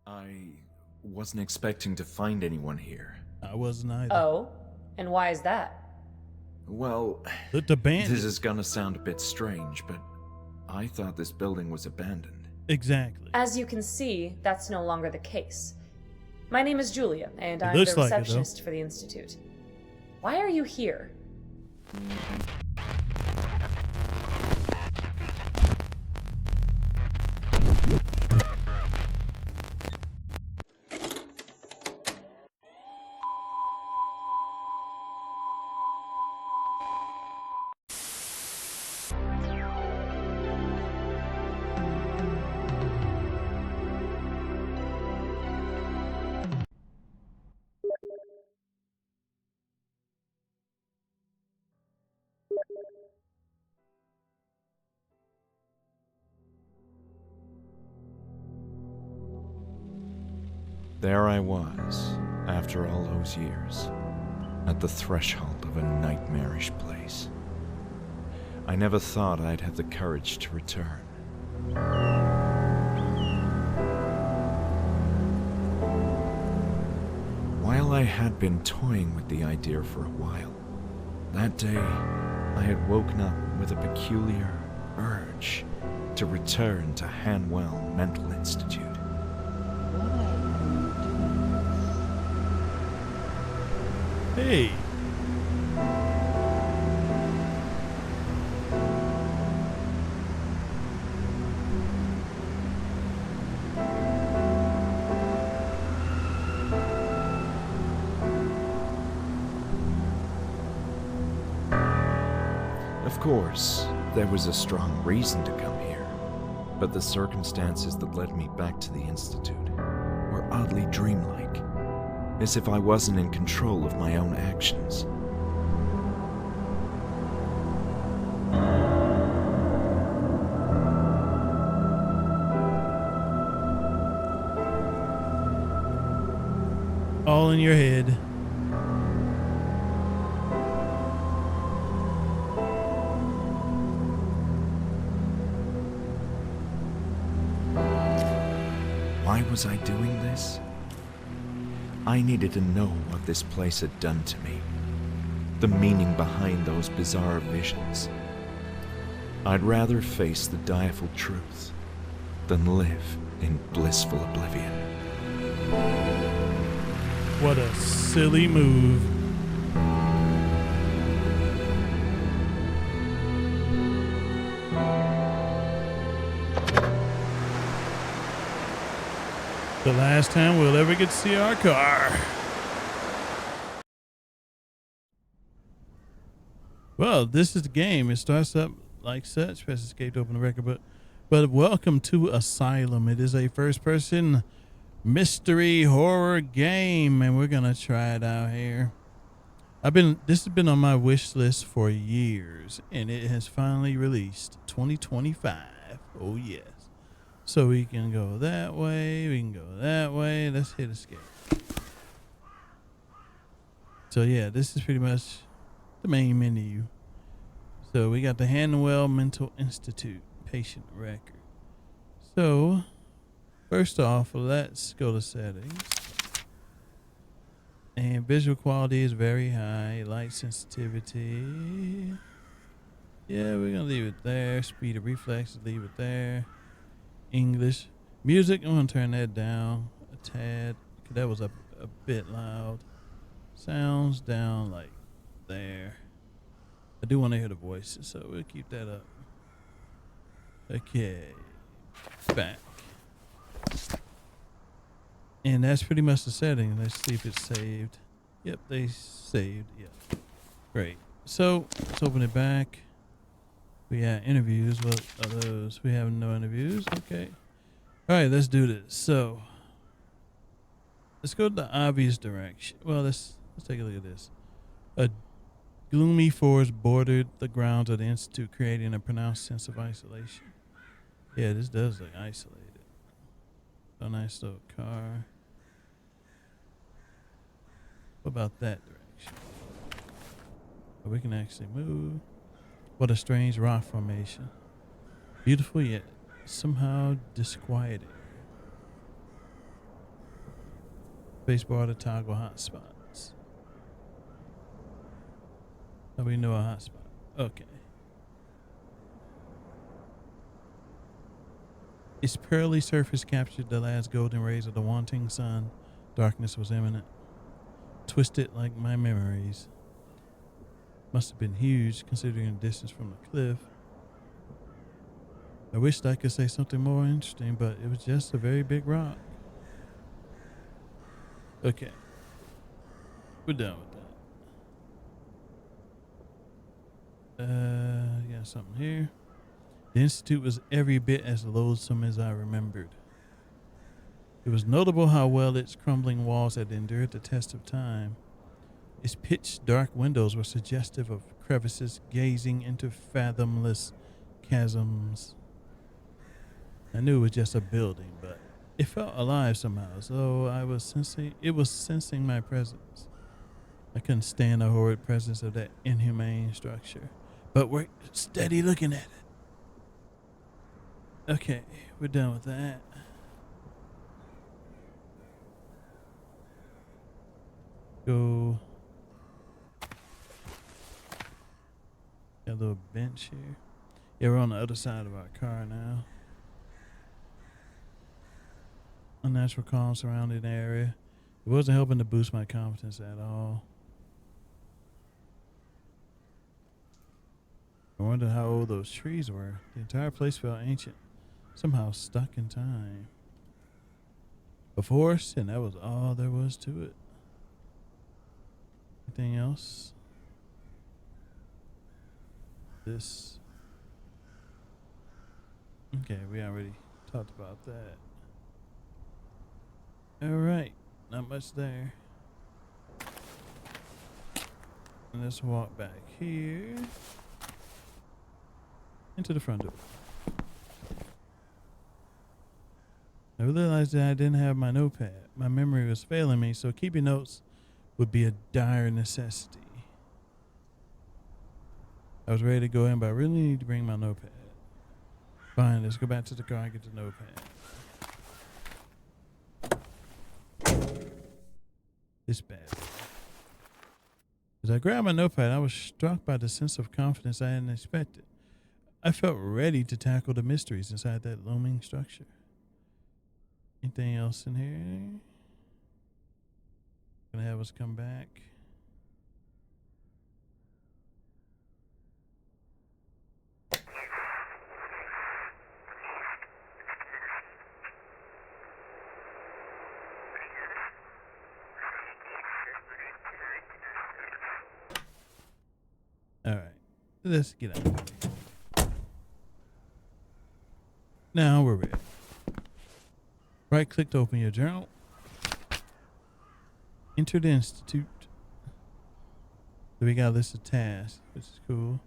I wasn't expecting to find anyone here. I wasn't either. Oh? And why is that? Well, Looked abandoned. this is gonna sound a bit strange, but I thought this building was abandoned. Exactly. As you can see, that's no longer the case. My name is Julia, and I'm looks the like it, though. receptionist for the Institute. Why are you here? There I was, after all those years, at the threshold of a nightmarish place. I never thought I'd have the courage to return. While I had been toying with the idea for a while, that day I had woken up with a peculiar urge to return to Hanwell Mental Institute. Hey. Of course, there was a strong reason to come here, but the circumstances that led me back to the Institute were oddly dreamlike, as if I wasn't in control of my own actions. All in your head. Why was I doing this? I needed to know what this place had done to me, the meaning behind those bizarre visions. I'd rather face the direful truth than live in blissful oblivion. What a silly move. The last time we'll ever get to see our car. Well, this is the game. It starts up like such. Press escape to open the record book. But welcome to Asylum. It is a first-person mystery horror game, and we're gonna try it out here. This has been on my wish list for years, and it has finally released 2025. Oh yes. So we can go that way, we can go that way. Let's hit escape. So yeah, this is pretty much the main menu. So we got the Hanwell Mental Institute patient record. So first off, let's go to settings. And visual quality is very high. Light sensitivity. Yeah, we're gonna leave it there. Speed of reflex, leave it there. English. Music, I'm gonna turn that down a tad. 'Cause that was up a bit loud. Sounds down like there. I do want to hear the voices, so we'll keep that up. Okay. Back. And that's pretty much the setting. Let's see if it's saved. Yep, they saved. Yep. Great. So let's open it back. We have interviews. What are those? We have no interviews. Okay. All right, let's do this. So let's go to the obvious direction. Well, let's take a look at this. A gloomy forest bordered the grounds of the Institute, creating a pronounced sense of isolation. Yeah, this does look isolated. A nice little car. What about that direction? Oh, we can actually move. What a strange rock formation. Beautiful yet somehow disquieting. Spacebar to toggle hotspots. How do we know a hotspot? Okay. Its pearly surface captured the last golden rays of the wanting sun. Darkness was imminent. Twisted like my memories. Must have been huge considering the distance from the cliff. I wished I could say something more interesting, but it was just a very big rock. Okay. We're done with that. Got something here. The Institute was every bit as loathsome as I remembered. It was notable how well its crumbling walls had endured the test of time. Its pitch dark windows were suggestive of crevices gazing into fathomless chasms. I knew it was just a building, but it felt alive somehow, as though it was sensing my presence. I couldn't stand the horrid presence of that inhumane structure, but we're steady looking at it. Okay, we're done with that. Go. Got a little bench here. Yeah, we're on the other side of our car now. Unnatural calm surrounding the area. It wasn't helping to boost my confidence at all. I wondered how old those trees were. The entire place felt ancient, somehow stuck in time. A forest, and that was all there was to it. Anything else? This. Okay, we already talked about that. Alright, not much there. And let's walk back here into the front door. I realized that I didn't have my notepad. My memory was failing me, so keeping notes would be a dire necessity. I was ready to go in, but I really need to bring my notepad. Fine, let's go back to the car and get the notepad. This bad. As I grabbed my notepad, I was struck by the sense of confidence I hadn't expected. I felt ready to tackle the mysteries inside that looming structure. Anything else in here? Gonna have us come back. All right, let's get out of here. Now we're ready. Right click to open your journal. Enter the Institute. So we got a list of tasks, which is cool.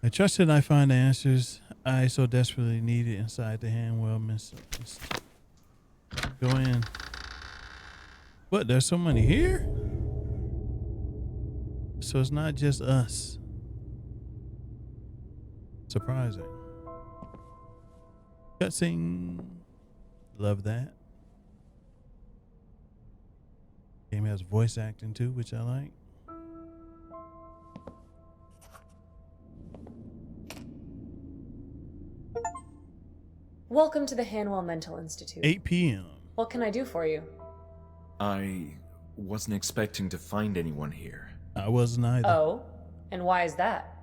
I trusted I find the answers I so desperately needed inside the Hanwell Institute. Go in. What, there's so many here? So it's not just us. Surprising. Cutscene. Love that. Game has voice acting too, which I like. Welcome to the Hanwell Mental Institute. 8 p.m. What can I do for you? I wasn't expecting to find anyone here. I wasn't either. Oh, and why is that?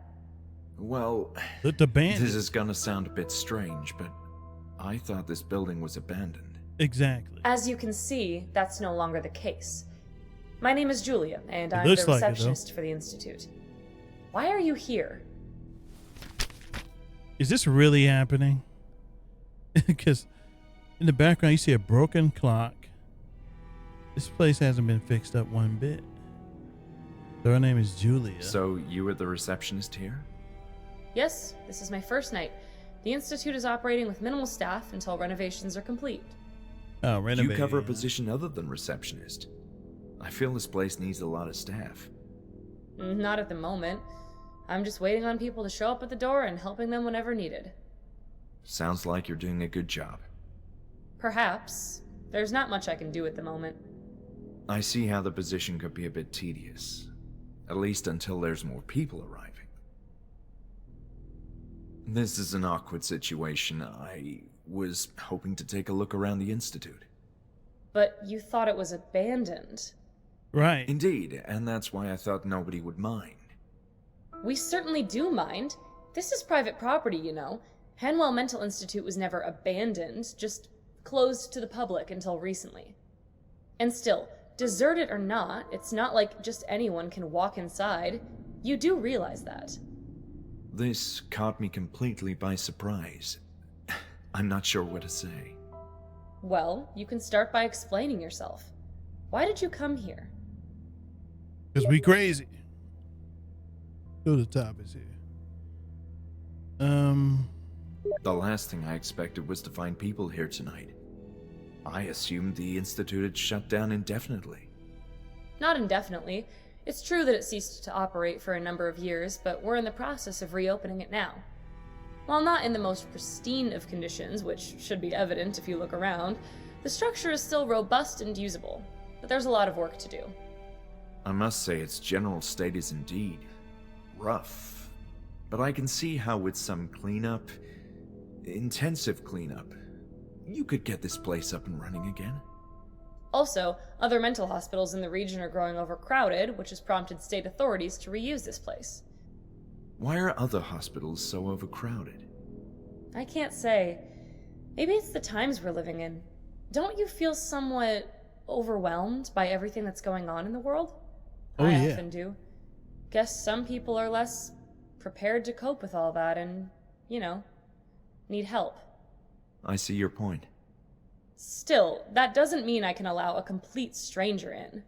Well, The bandit. this is gonna sound a bit strange, but I thought this building was abandoned. Exactly. As you can see, that's no longer the case. My name is Julia, and I'm looks the like it, though. receptionist for the Institute. Why are you here? Is this really happening? Because in the background you see a broken clock. This place hasn't been fixed up one bit. So her name is Julia. So you were the receptionist here? Yes, this is my first night. The Institute is operating with minimal staff until renovations are complete. Oh, You renovating. cover a position other than receptionist. I feel this place needs a lot of staff. Not at the moment. I'm just waiting on people to show up at the door and helping them whenever needed. Sounds like you're doing a good job. Perhaps. There's not much I can do at the moment. I see how the position could be a bit tedious, at least until there's more people arriving. This is an awkward situation. I was hoping to take a look around the Institute. But you thought it was abandoned. Right. Indeed, and that's why I thought nobody would mind. We certainly do mind. This is private property, you know. Hanwell Mental Institute was never abandoned, just closed to the public until recently. And still, deserted or not, it's not like just anyone can walk inside. You do realize that. This caught me completely by surprise. I'm not sure what to say. Well, you can start by explaining yourself. Why did you come here? Because we crazy. Go to the top is here. The last thing I expected was to find people here tonight. I assumed the Institute had shut down indefinitely. Not indefinitely. It's true that it ceased to operate for a number of years, but we're in the process of reopening it now. While not in the most pristine of conditions, which should be evident if you look around, the structure is still robust and usable, but there's a lot of work to do. I must say its general state is indeed rough, but I can see how with some cleanup, intensive cleanup, you could get this place up and running again. Also, other mental hospitals in the region are growing overcrowded, which has prompted state authorities to reuse this place. Why are other hospitals so overcrowded? I can't say. Maybe it's the times we're living in. Don't you feel somewhat overwhelmed by everything that's going on in the world? Oh, I yeah. often do. Guess some people are less prepared to cope with all that and, need help. I see your point. Still, that doesn't mean I can allow a complete stranger in.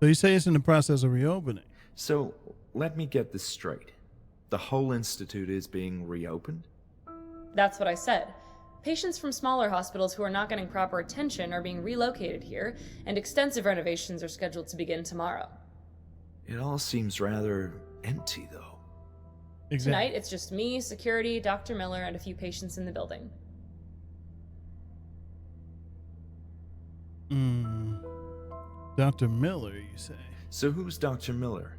So you say it's in the process of reopening. So, let me get this straight. The whole Institute is being reopened? That's what I said. Patients from smaller hospitals who are not getting proper attention are being relocated here, and extensive renovations are scheduled to begin tomorrow. It all seems rather empty, though. Tonight, it's just me, security, Dr. Miller, and a few patients in the building. Dr. Miller, you say? So who's Dr. Miller?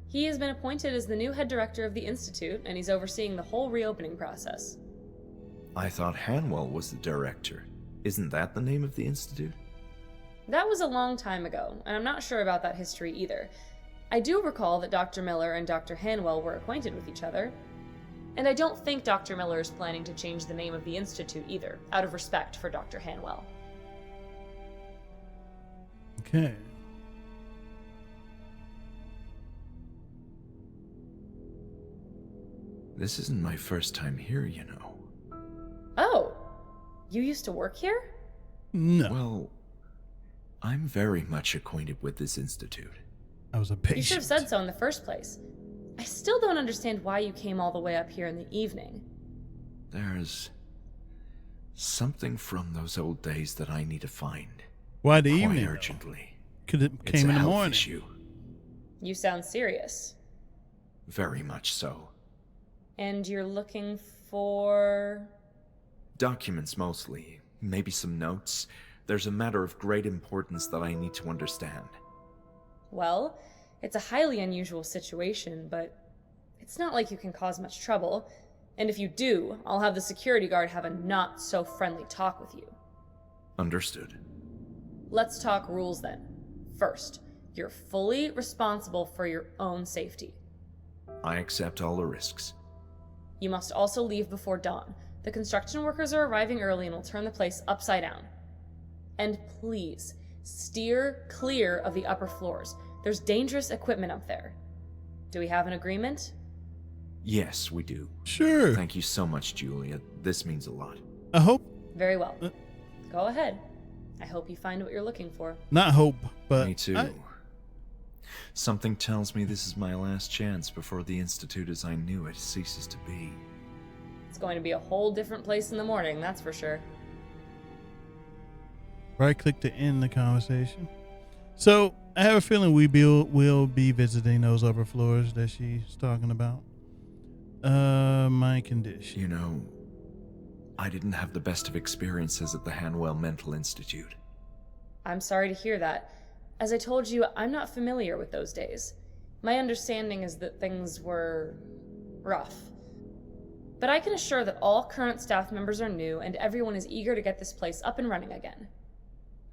He has been appointed as the new head director of the Institute, and he's overseeing the whole reopening process. I thought Hanwell was the director. Isn't that the name of the Institute? That was a long time ago, and I'm not sure about that history either. I do recall that Dr. Miller and Dr. Hanwell were acquainted with each other. And I don't think Dr. Miller is planning to change the name of the Institute either, out of respect for Dr. Hanwell. Okay. This isn't my first time here, you know. Oh, you used to work here? No. Well, I'm very much acquainted with this Institute. I was a patient. You should have said so in the first place. I still don't understand why you came all the way up here in the evening. There's something from those old days that I need to find. Why the Quite evening? urgently. Could it It's came a in the health morning? issue. You sound serious. Very much so. And you're looking for... Documents mostly. Maybe some notes. There's a matter of great importance that I need to understand. Well, it's a highly unusual situation, but it's not like you can cause much trouble. And if you do, I'll have the security guard have a not-so-friendly talk with you. Understood. Let's talk rules then. First, you're fully responsible for your own safety. I accept all the risks. You must also leave before dawn. The construction workers are arriving early and will turn the place upside down. And please, steer clear of the upper floors. There's dangerous equipment up there. Do we have an agreement? Yes, we do. Sure. Thank you so much, Julia. This means a lot. I hope. Very well. Go ahead. I hope you find what you're looking for. Not hope, but Me too. Something tells me this is my last chance before the Institute as I knew it ceases to be. It's going to be a whole different place in the morning, that's for sure. Right click to end the conversation. So I have a feeling will be visiting those upper floors that she's talking about. My condition. You know, I didn't have the best of experiences at the Hanwell Mental Institute. I'm sorry to hear that. As I told you, I'm not familiar with those days. My understanding is that things were rough. But I can assure that all current staff members are new and everyone is eager to get this place up and running again.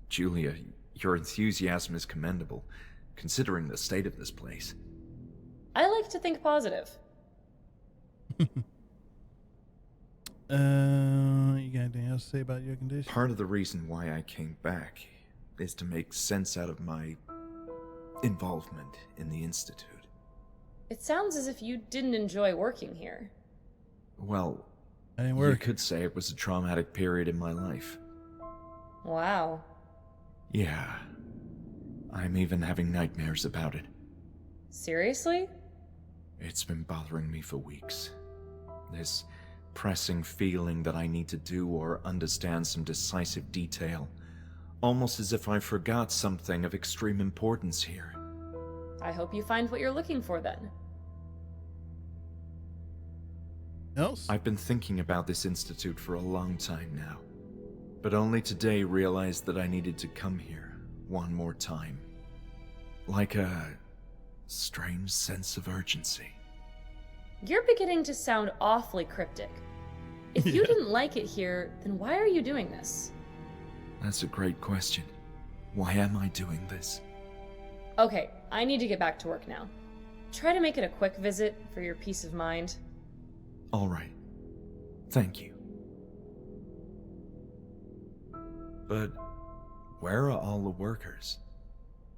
Julia, your enthusiasm is commendable, considering the state of this place. I like to think positive. You got anything else to say about your condition? Part of the reason why I came back is to make sense out of my involvement in the Institute. It sounds as if you didn't enjoy working here. Well, I didn't you work. could say it was a traumatic period in my life. Wow. Yeah. I'm even having nightmares about it. Seriously? It's been bothering me for weeks. This pressing feeling that I need to do or understand some decisive detail. Almost as if I forgot something of extreme importance here. I hope you find what you're looking for then. Else? I've been thinking about this institute for a long time now, but only today realized that I needed to come here one more time. Like a strange sense of urgency. You're beginning to sound awfully cryptic. If you didn't like it here, then why are you doing this? That's a great question. Why am I doing this? Okay, I need to get back to work now. Try to make it a quick visit for your peace of mind. All right. Thank you. But where are all the workers?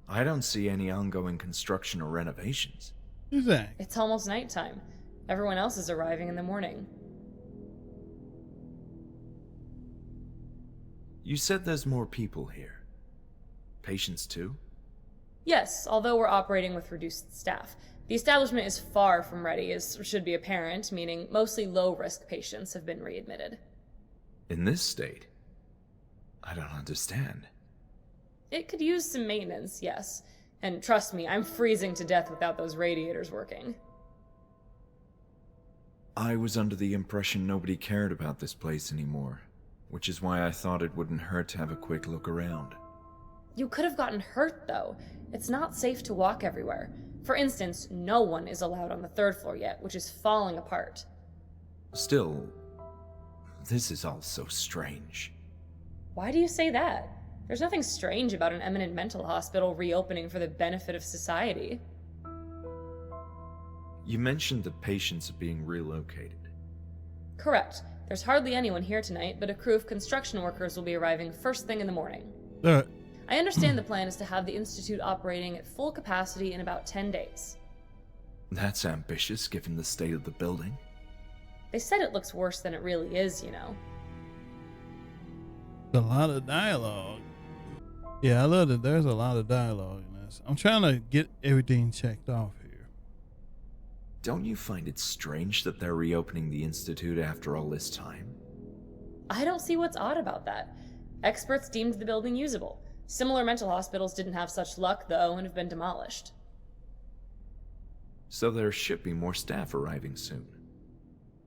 I don't see any ongoing construction or renovations. Who's that? It's almost nighttime. Everyone else is arriving in the morning. You said there's more people here. Patients too? Yes, although we're operating with reduced staff. The establishment is far from ready, as should be apparent, meaning mostly low-risk patients have been readmitted. In this state? I don't understand. It could use some maintenance, yes. And trust me, I'm freezing to death without those radiators working. I was under the impression nobody cared about this place anymore, which is why I thought it wouldn't hurt to have a quick look around. You could have gotten hurt, though. It's not safe to walk everywhere. For instance, no one is allowed on the 3rd floor yet, which is falling apart. Still, this is all so strange. Why do you say that? There's nothing strange about an eminent mental hospital reopening for the benefit of society. You mentioned that patients are being relocated. Correct. There's hardly anyone here tonight, but a crew of construction workers will be arriving first thing in the morning. I understand the plan is to have the Institute operating at full capacity in about 10 days. That's ambitious given the state of the building. They said it looks worse than it really is, you know. A lot of dialogue. Yeah, I love that there's a lot of dialogue in this. I'm trying to get everything checked off here. Don't you find it strange that they're reopening the Institute after all this time? I don't see what's odd about that. Experts deemed the building usable. Similar mental hospitals didn't have such luck, though, and have been demolished. So there should be more staff arriving soon.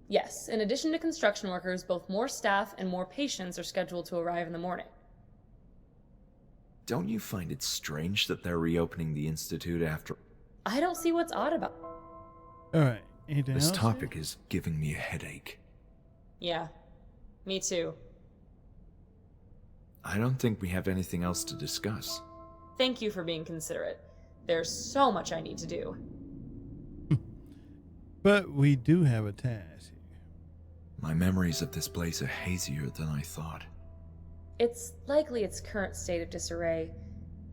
Yes, in addition to construction workers, both more staff and more patients are scheduled to arrive in the morning. Don't you find it strange that they're reopening the Institute after... I don't see what's odd about it. All right. Anything This else? topic is giving me a headache. Yeah, me too. I don't think we have anything else to discuss. Thank you for being considerate. There's so much I need to do. But we do have a task here. My memories of this place are hazier than I thought. It's likely its current state of disarray.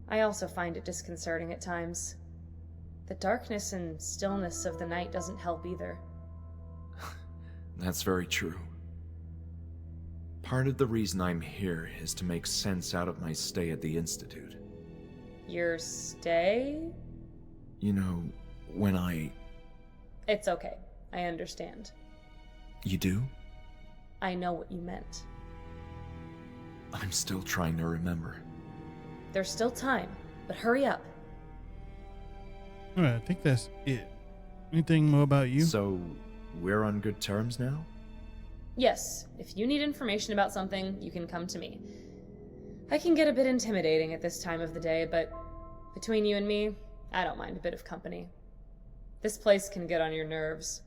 I also find it disconcerting at times. The darkness and stillness of the night doesn't help either. That's very true. Part of the reason I'm here is to make sense out of my stay at the Institute. Your stay? You know, when It's okay. I understand. You do? I know what you meant. I'm still trying to remember. There's still time, but hurry up. All right, I think that's it. Anything more about you? So, we're on good terms now? Yes, if you need information about something, you can come to me. I can get a bit intimidating at this time of the day, but between you and me, I don't mind a bit of company. This place can get on your nerves.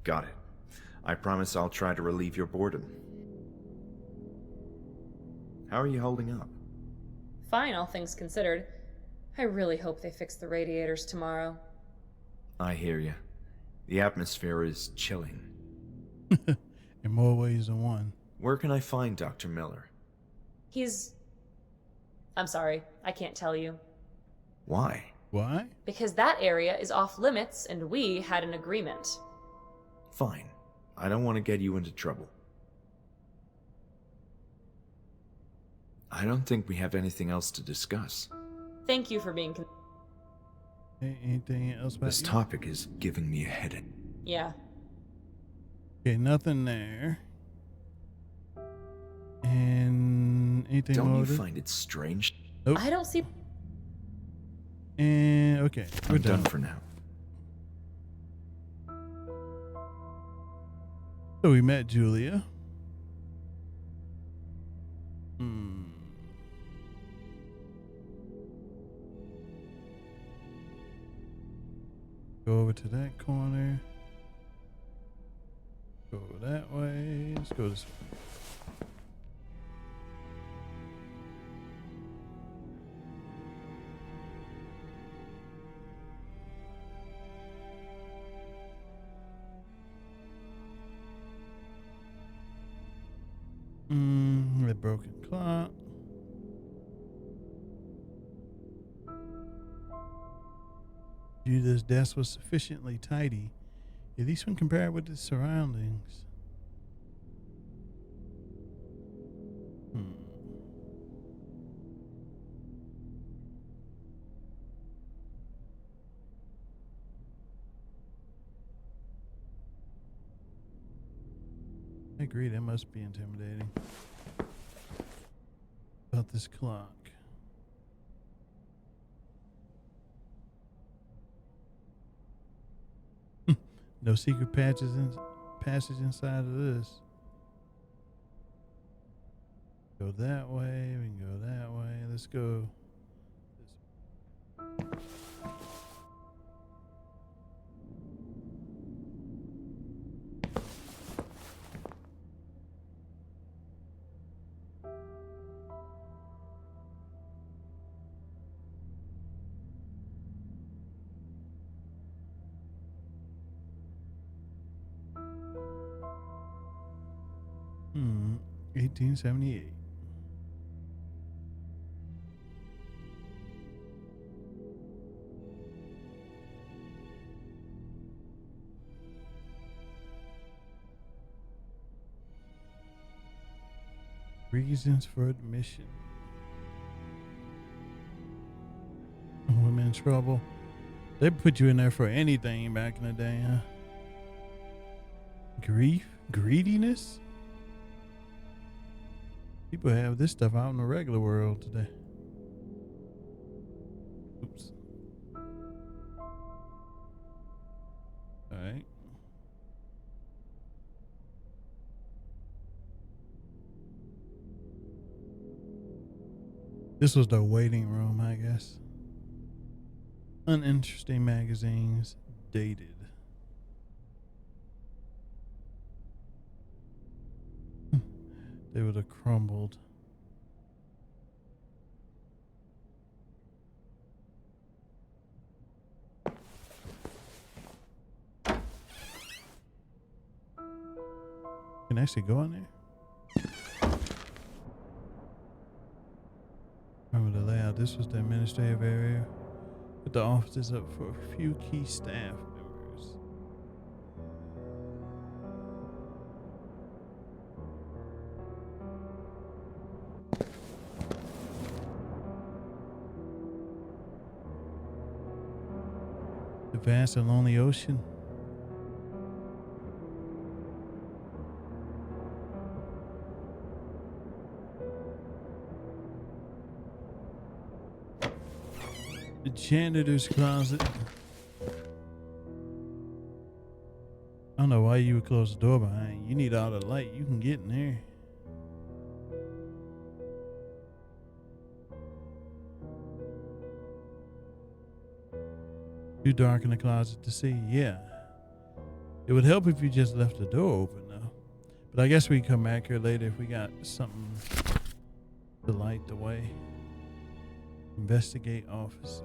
Got it. I promise I'll try to relieve your boredom. How are you holding up? Fine, all things considered. I really hope they fix the radiators tomorrow. I hear you. The atmosphere is chilling. In more ways than one. Where can I find Dr. Miller? I'm sorry, I can't tell you. Why? Why? Because that area is off limits and we had an agreement. Fine. I don't want to get you into trouble. I don't think we have anything else to discuss. Thank you for being Anything else about This you? topic is giving me a headache. Yeah. Okay, nothing there. And anything Don't more? you find it strange? Nope. I don't see... And okay, we're I'm done done. for now. So we met Julia. Go over to that corner. Go that way. Let's go this way. The broken clock. Judah's desk was sufficiently tidy, at least when compared with the surroundings. I agree, that must be intimidating. About this clock. No secret passage inside of this. Go that way, we can go that way. Let's go this way. Hmm, 1878. Reasons for admission. Women in trouble. They put you in there for anything back in the day, huh? Grief? Greediness? People have this stuff out in the regular world today. Oops. Alright. This was the waiting room, I guess. Uninteresting magazines, dated. They would have crumbled. Can I actually go in there? Remember the layout. This was the administrative area with the offices up for a few key staff members. The vast and lonely ocean. The janitor's closet. don't know why you would close the door behind you. You need all the light you can get in there. Too dark in the closet to see. Yeah. It would help if you just left the door open, though. But I guess we can come back here later if we got something to light the way. Investigate offices.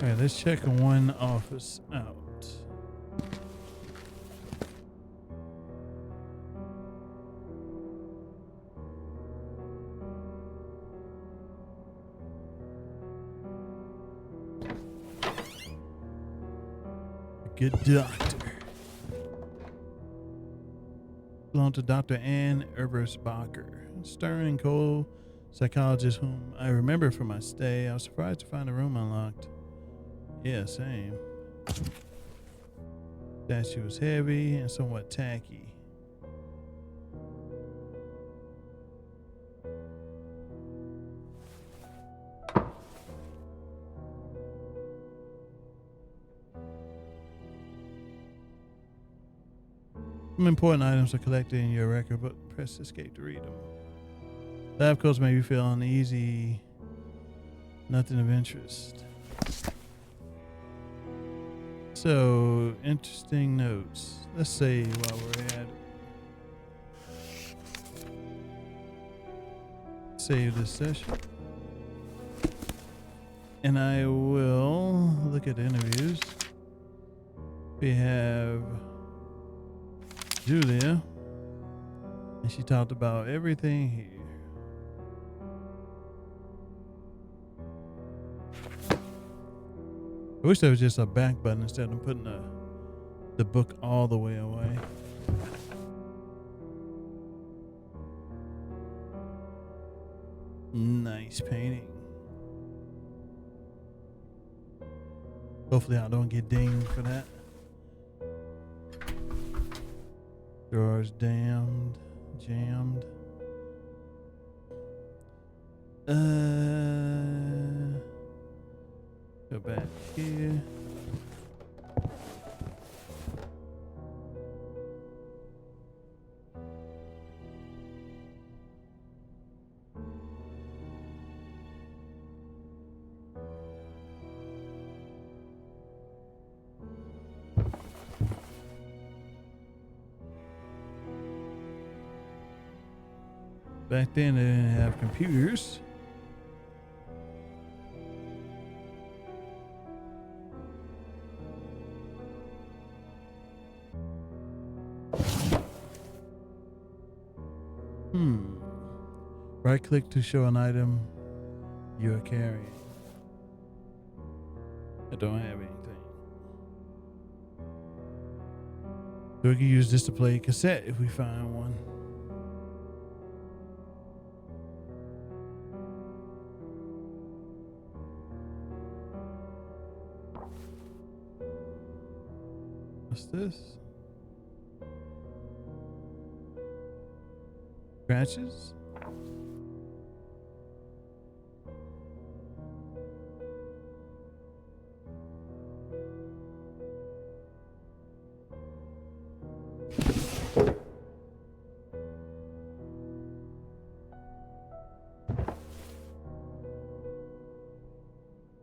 All right, let's check one office out. A good doctor. Belong to Dr. Ann Ebersbacher, stern and cold psychologist whom I remember from my stay. I was surprised to find the room unlocked. Yeah, same. Statue was heavy and somewhat tacky. Some important items are collected in your record, but press escape to read them. Lab coats make you feel uneasy. Nothing of interest. So, interesting notes. Let's save while we're at it. Save this session. And I will look at interviews. We have Julia. And she talked about everything here. I wish there was just a back button instead of putting the book all the way away. Nice painting. Hopefully I don't get dinged for that. Drawers jammed. Go back here. Back then they didn't have computers. Right click to show an item you are carrying. I don't have anything. So we can use this to play a cassette if we find one. What's this? Scratches?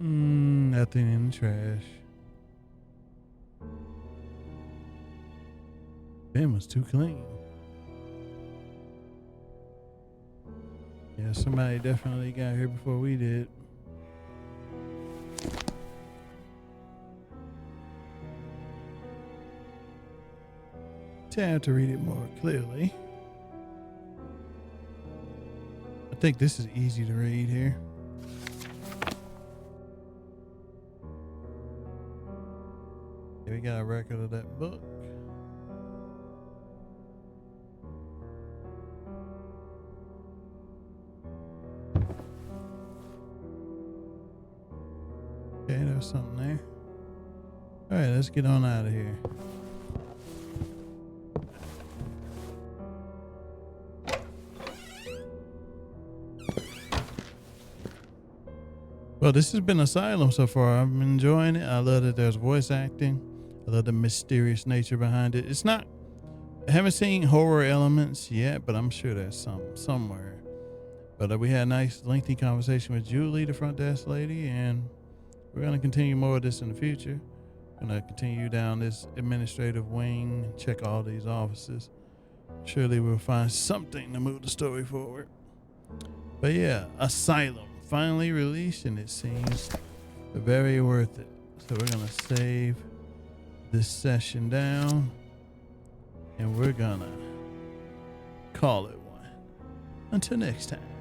Nothing in the trash. Bin was too clean. Yeah, somebody definitely got here before we did. Time to read it more clearly. I think this is easy to read here. We got a record of that book. Okay, there's something there. All right, let's get on out of here. Well, this has been Asylum so far. I'm enjoying it. I love that there's voice acting. I love the mysterious nature behind it. It's not, I haven't seen horror elements yet, but I'm sure there's some somewhere. But we had a nice lengthy conversation with Julie, the front desk lady, and we're going to continue more of this in the future. Going to continue down this administrative wing and check all these offices. Surely we'll find something to move the story forward. But yeah, Asylum finally released, and it seems very worth it. So we're going to save this session down, and we're going to call it one. Until next time.